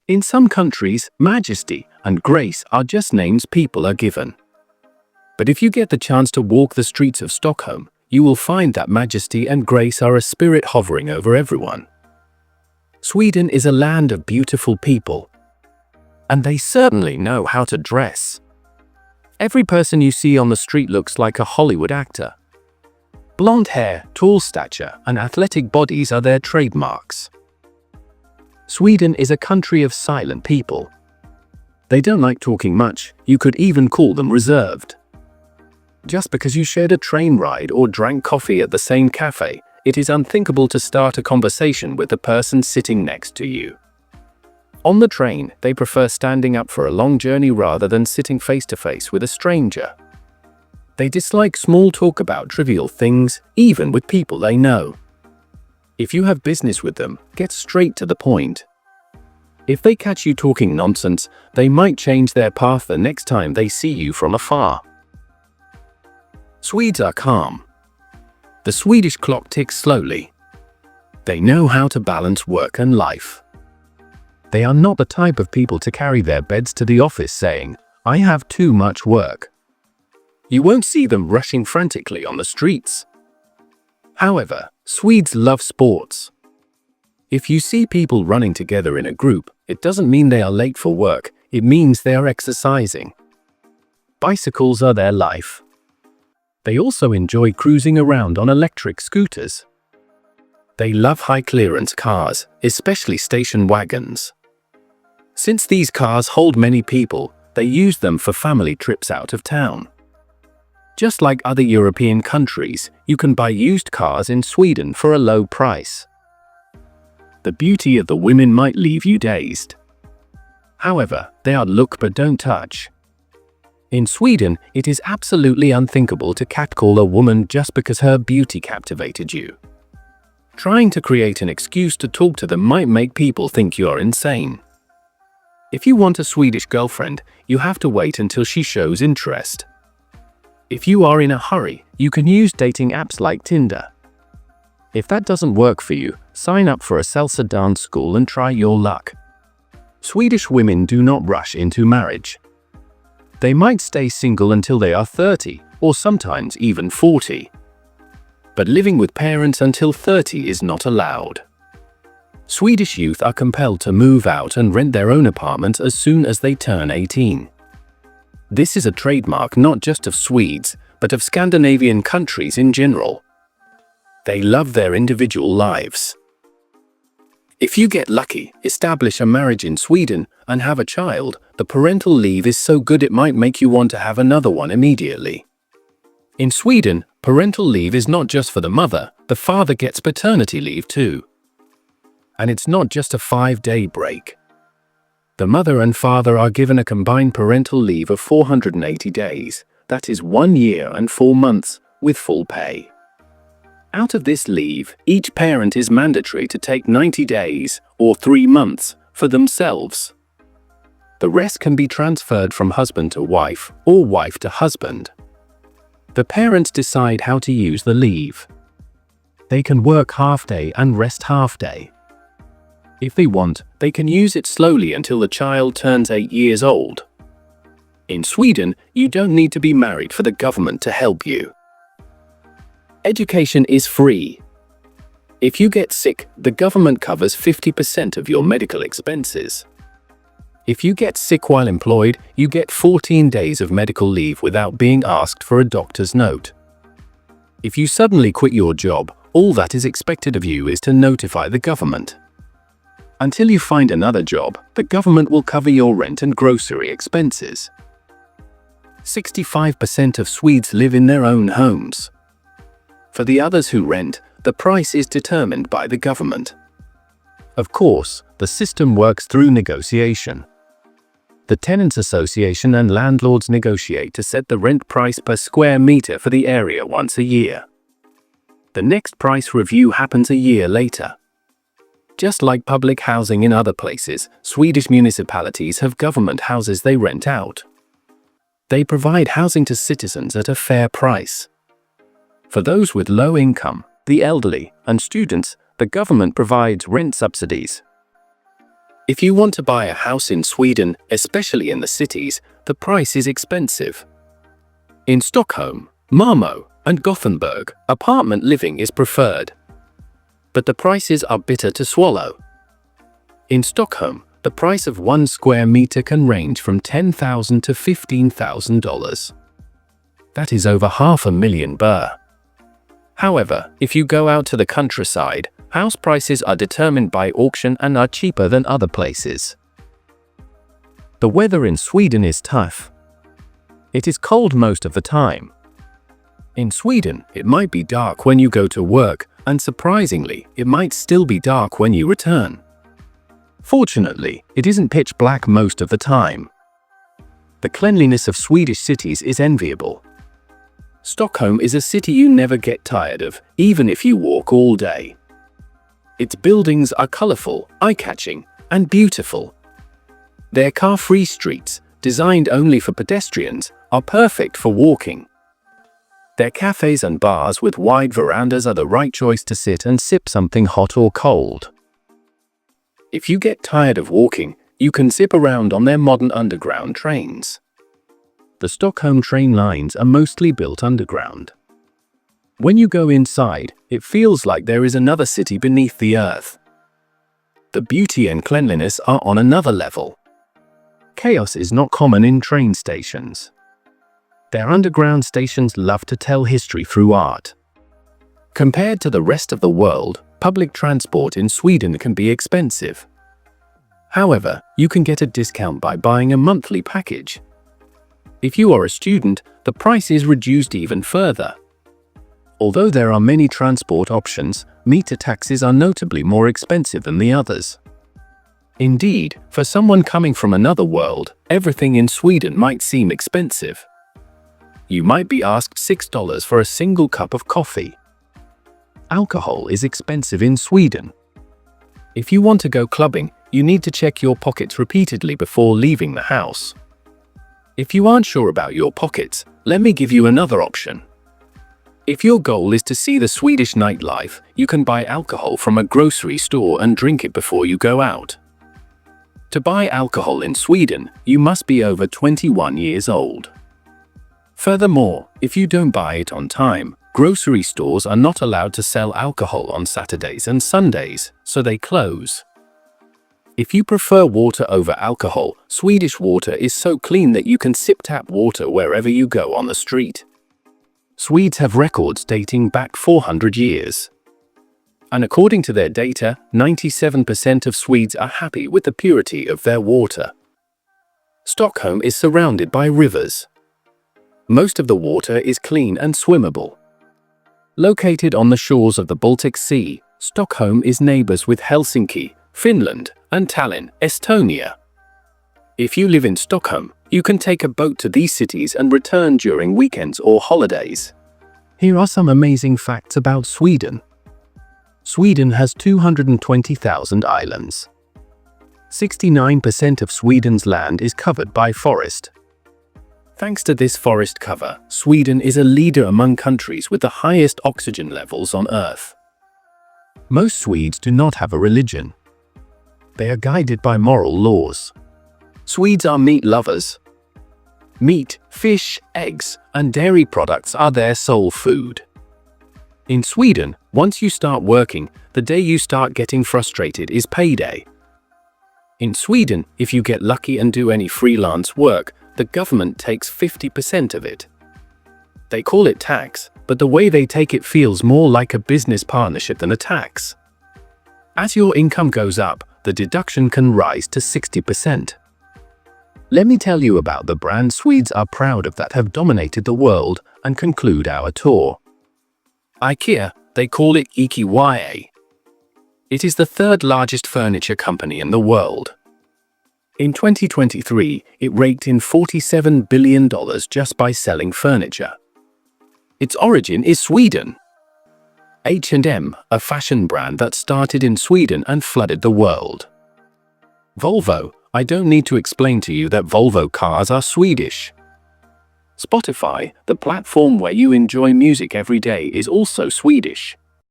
In some countries, majesty and grace are just names people are given. But if you get the chance to walk the streets of Stockholm, you will find that majesty and grace are a spirit hovering over everyone. Sweden is a land of beautiful people. And they certainly know how to dress. Every person you see on the street looks like a Hollywood actor. Blonde hair, tall stature, and athletic bodies are their trademarks. Sweden is a country of silent people. They don't like talking much, you could even call them reserved. Just because you shared a train ride or drank coffee at the same cafe, it is unthinkable to start a conversation with the person sitting next to you. On the train, they prefer standing up for a long journey rather than sitting face to face with a stranger. They dislike small talk about trivial things, even with people they know. If you have business with them, get straight to the point. If they catch you talking nonsense, they might change their path the next time they see you from afar. Swedes are calm. The Swedish clock ticks slowly. They know how to balance work and life. They are not the type of people to carry their beds to the office saying, "I have too much work." You won't see them rushing frantically on the streets. However, Swedes love sports. If you see people running together in a group, it doesn't mean they are late for work, it means they are exercising. Bicycles are their life. They also enjoy cruising around on electric scooters. They love high-clearance cars, especially station wagons. Since these cars hold many people, they use them for family trips out of town. Just like other European countries, you can buy used cars in Sweden for a low price. The beauty of the women might leave you dazed. However, they are look but don't touch. In Sweden, it is absolutely unthinkable to catcall a woman just because her beauty captivated you. Trying to create an excuse to talk to them might make people think you are insane. If you want a Swedish girlfriend, you have to wait until she shows interest. If you are in a hurry, you can use dating apps like Tinder. If that doesn't work for you, sign up for a salsa dance school and try your luck. Swedish women do not rush into marriage. They might stay single until they are 30, or sometimes even 40. But living with parents until 30 is not allowed. Swedish youth are compelled to move out and rent their own apartments as soon as they turn 18. This is a trademark not just of Swedes, but of Scandinavian countries in general. They love their individual lives. If you get lucky, establish a marriage in Sweden, and have a child, the parental leave is so good it might make you want to have another one immediately. In Sweden, parental leave is not just for the mother, the father gets paternity leave too. And it's not just a 5-day break. The mother and father are given a combined parental leave of 480 days, that is 1 year and 4 months, with full pay. Out of this leave, each parent is mandatory to take 90 days, or 3 months, for themselves. The rest can be transferred from husband to wife, or wife to husband. The parents decide how to use the leave. They can work half-day and rest half-day. If they want, they can use it slowly until the child turns 8 years old. In Sweden, you don't need to be married for the government to help you. Education is free. If you get sick, the government covers 50% of your medical expenses. If you get sick while employed, you get 14 days of medical leave without being asked for a doctor's note. If you suddenly quit your job, all that is expected of you is to notify the government. Until you find another job, the government will cover your rent and grocery expenses. 65% of Swedes live in their own homes. For the others who rent, the price is determined by the government. Of course, the system works through negotiation. The tenants association and landlords negotiate to set the rent price per square meter for the area once a year. The next price review happens a year later. Just like public housing in other places, Swedish municipalities have government houses they rent out. They provide housing to citizens at a fair price. For those with low income, the elderly, and students, the government provides rent subsidies. If you want to buy a house in Sweden, especially in the cities, the price is expensive. In Stockholm, Malmö, and Gothenburg, apartment living is preferred. But the prices are bitter to swallow. In Stockholm, the price of 1 square meter can range from $10,000 to $15,000. That is over $500,000 birr. However, if you go out to the countryside, house prices are determined by auction and are cheaper than other places. The weather in Sweden is tough. It is cold most of the time. In Sweden, it might be dark when you go to work, and surprisingly, it might still be dark when you return. Fortunately, it isn't pitch black most of the time. The cleanliness of Swedish cities is enviable. Stockholm is a city you never get tired of, even if you walk all day. Its buildings are colorful, eye-catching, and beautiful. Their car-free streets, designed only for pedestrians, are perfect for walking. Their cafes and bars with wide verandas are the right choice to sit and sip something hot or cold. If you get tired of walking, you can zip around on their modern underground trains. The Stockholm train lines are mostly built underground. When you go inside, it feels like there is another city beneath the earth. The beauty and cleanliness are on another level. Chaos is not common in train stations. Their underground stations love to tell history through art. Compared to the rest of the world, public transport in Sweden can be expensive. However, you can get a discount by buying a monthly package. If you are a student, the price is reduced even further. Although there are many transport options, meter taxis are notably more expensive than the others. Indeed, for someone coming from another world, everything in Sweden might seem expensive. You might be asked $6 for a single cup of coffee. Alcohol is expensive in Sweden. If you want to go clubbing, you need to check your pockets repeatedly before leaving the house. If you aren't sure about your pockets, let me give you another option. If your goal is to see the Swedish nightlife, you can buy alcohol from a grocery store and drink it before you go out. To buy alcohol in Sweden, you must be over 21 years old. Furthermore, if you don't buy it on time, grocery stores are not allowed to sell alcohol on Saturdays and Sundays, so they close. If you prefer water over alcohol, Swedish water is so clean that you can sip tap water wherever you go on the street. Swedes have records dating back 400 years. And according to their data, 97% of Swedes are happy with the purity of their water. Stockholm is surrounded by rivers. Most of the water is clean and swimmable. Located on the shores of the Baltic Sea, Stockholm is neighbors with Helsinki, Finland, and Tallinn, Estonia. If you live in Stockholm, you can take a boat to these cities and return during weekends or holidays. Here are some amazing facts about Sweden. Sweden has 220,000 islands. 69% of Sweden's land is covered by forest. Thanks to this forest cover, Sweden is a leader among countries with the highest oxygen levels on Earth. Most Swedes do not have a religion. They are guided by moral laws. Swedes are meat lovers. Meat, fish, eggs, and dairy products are their sole food. In Sweden, once you start working, the day you start getting frustrated is payday. In Sweden, if you get lucky and do any freelance work, the government takes 50% of it. They call it tax, but the way they take it feels more like a business partnership than a tax. As your income goes up, the deduction can rise to 60%. Let me tell you about the brand Swedes are proud of that have dominated the world and conclude our tour. IKEA, they call it IKEA. It is the third largest furniture company in the world. In 2023, it raked in $47 billion just by selling furniture. Its origin is Sweden. H&M, a fashion brand that started in Sweden and flooded the world. Volvo, I don't need to explain to you that Volvo cars are Swedish. Spotify, the platform where you enjoy music every day, is also Swedish.